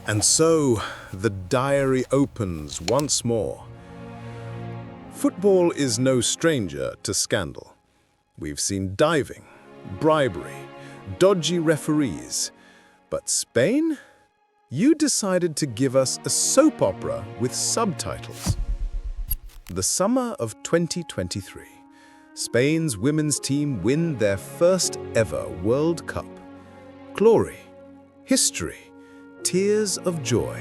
And so, the diary opens once more. Football is no stranger to scandal. We've seen diving, bribery, dodgy referees. But Spain? You decided to give us a soap opera with subtitles. The summer of 2023, Spain's women's team win their first ever World Cup. Glory, history, tears of joy.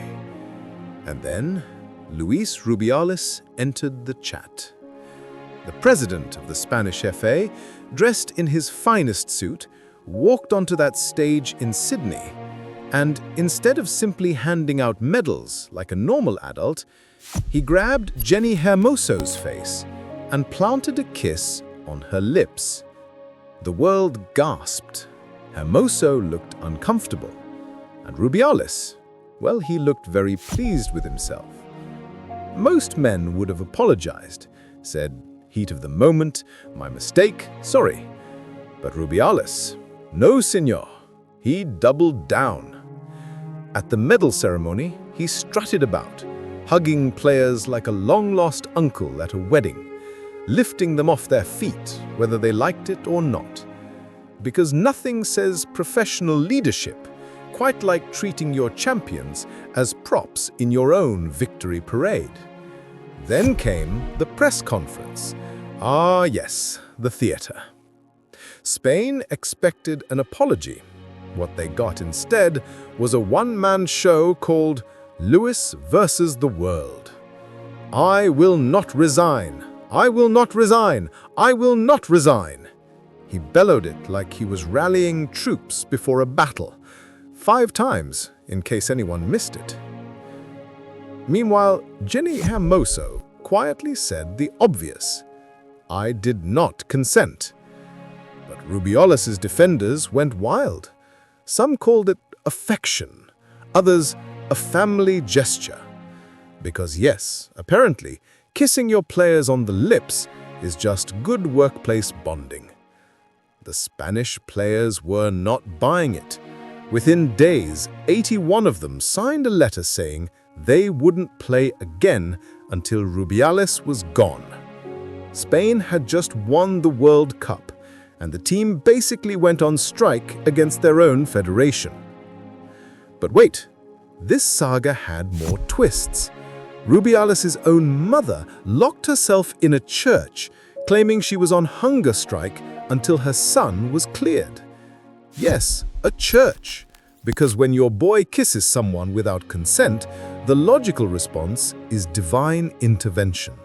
And then, Luis Rubiales entered the chat. The president of the Spanish FA, dressed in his finest suit, walked onto that stage in Sydney, and instead of simply handing out medals like a normal adult, he grabbed Jenny Hermoso's face and planted a kiss on her lips. The world gasped. Hermoso looked uncomfortable, and Rubiales, well, he looked very pleased with himself. Most men would have apologized, said, heat of the moment, my mistake, sorry. But Rubiales, no senor, he doubled down. At the medal ceremony, he strutted about, hugging players like a long-lost uncle at a wedding, lifting them off their feet, whether they liked it or not. Because nothing says professional leadership quite like treating your champions as props in your own victory parade. Then came the press conference. Ah, yes, the theater. Spain expected an apology. What they got instead was a one-man show called Luis versus the World. I will not resign. I will not resign. I will not resign. He bellowed it like he was rallying troops before a battle, 5 times, in case anyone missed it. Meanwhile, Jenny Hermoso quietly said the obvious. I did not consent. But Rubiales' defenders went wild. Some called it affection, others a family gesture. Because yes, apparently, kissing your players on the lips is just good workplace bonding. The Spanish players were not buying it. Within days, 81 of them signed a letter saying they wouldn't play again until Rubiales was gone. Spain had just won the World Cup, and the team basically went on strike against their own federation. But wait, this saga had more twists. Rubiales' own mother locked herself in a church, claiming she was on hunger strike until her son was cleared. Yes, a church, because when your boy kisses someone without consent, the logical response is divine intervention.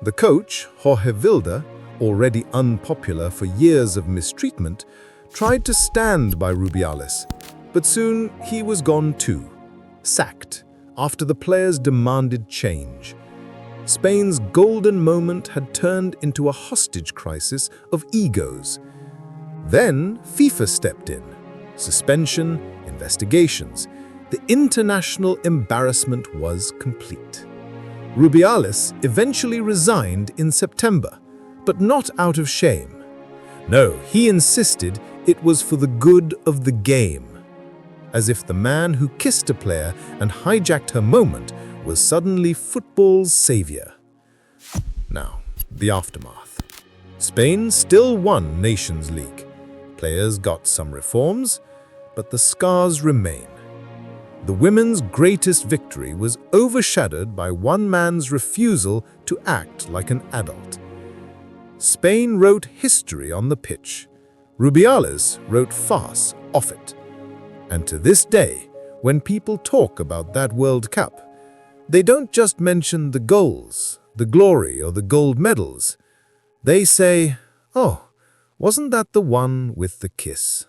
The coach, Jorge Vilda, already unpopular for years of mistreatment, tried to stand by Rubiales, but soon he was gone too, sacked, after the players demanded change. Spain's golden moment had turned into a hostage crisis of egos. Then FIFA stepped in. Suspension, investigations. The international embarrassment was complete. Rubiales eventually resigned in September, but not out of shame. No, he insisted it was for the good of the game. As if the man who kissed a player and hijacked her moment was suddenly football's savior. Now, the aftermath. Spain still won Nations League. Players got some reforms, but the scars remain. The women's greatest victory was overshadowed by one man's refusal to act like an adult. Spain wrote history on the pitch. Rubiales wrote farce off it. And to this day, when people talk about that World Cup, they don't just mention the goals, the glory, or the gold medals. They say, oh, wasn't that the one with the kiss?